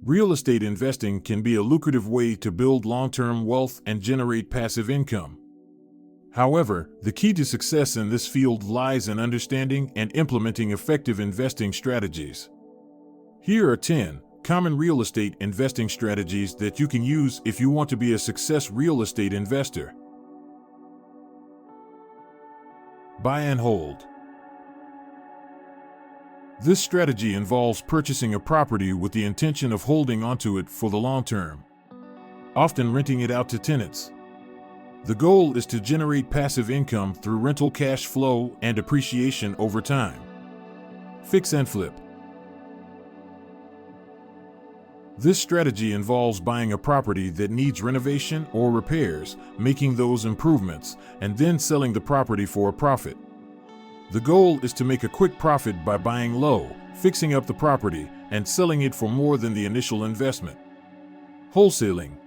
Real estate investing can be a lucrative way to build long-term wealth and generate passive income. However, the key to success in this field lies in understanding and implementing effective investing strategies. Here are 10 common real estate investing strategies that you can use if you want to be a successful real estate investor. Buy and hold. This strategy involves purchasing a property with the intention of holding onto it for the long term, often renting it out to tenants. The goal is to generate passive income through rental cash flow and appreciation over time. Fix and flip. This strategy involves buying a property that needs renovation or repairs, making those improvements, and then selling the property for a profit. The goal is to make a quick profit by buying low, fixing up the property, and selling it for more than the initial investment. Wholesaling.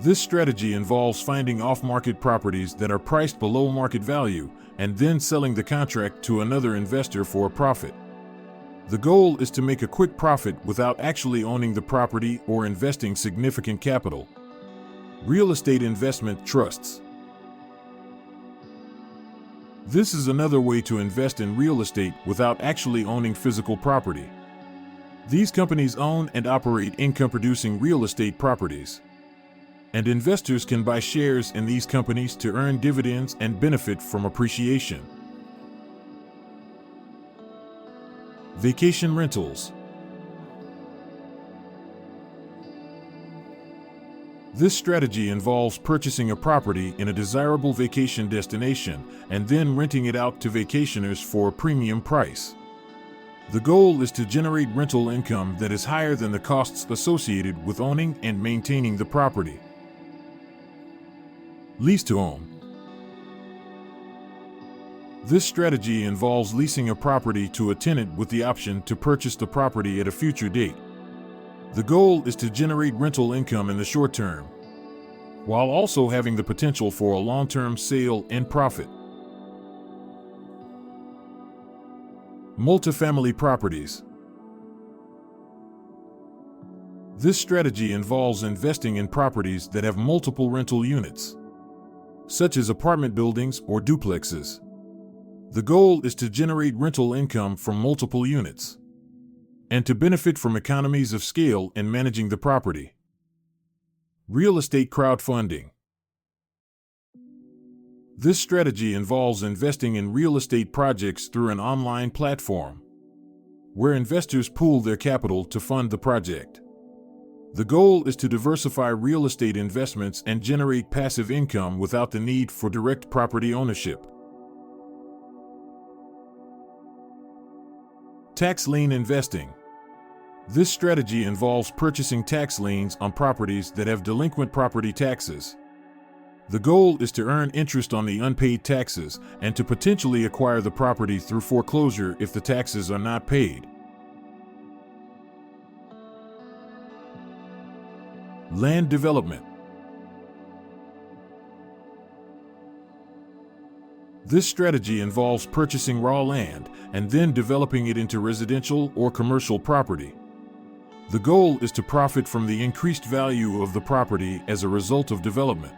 This strategy involves finding off-market properties that are priced below market value and then selling the contract to another investor for a profit. The goal is to make a quick profit without actually owning the property or investing significant capital. Real estate investment trusts. This is another way to invest in real estate without actually owning physical property. These companies own and operate income-producing real estate properties, and investors can buy shares in these companies to earn dividends and benefit from appreciation. Vacation rentals. This strategy involves purchasing a property in a desirable vacation destination and then renting it out to vacationers for a premium price. The goal is to generate rental income that is higher than the costs associated with owning and maintaining the property. Lease to own. This strategy involves leasing a property to a tenant with the option to purchase the property at a future date. The goal is to generate rental income in the short term, while also having the potential for a long-term sale and profit. Multifamily properties. This strategy involves investing in properties that have multiple rental units, such as apartment buildings or duplexes. The goal is to generate rental income from multiple units and to benefit from economies of scale in managing the property. Real estate crowdfunding. This strategy involves investing in real estate projects through an online platform, where investors pool their capital to fund the project. The goal is to diversify real estate investments and generate passive income without the need for direct property ownership. Tax lien investing. This strategy involves purchasing tax liens on properties that have delinquent property taxes. The goal is to earn interest on the unpaid taxes and to potentially acquire the property through foreclosure if the taxes are not paid. Land development. This strategy involves purchasing raw land and then developing it into residential or commercial property. The goal is to profit from the increased value of the property as a result of development.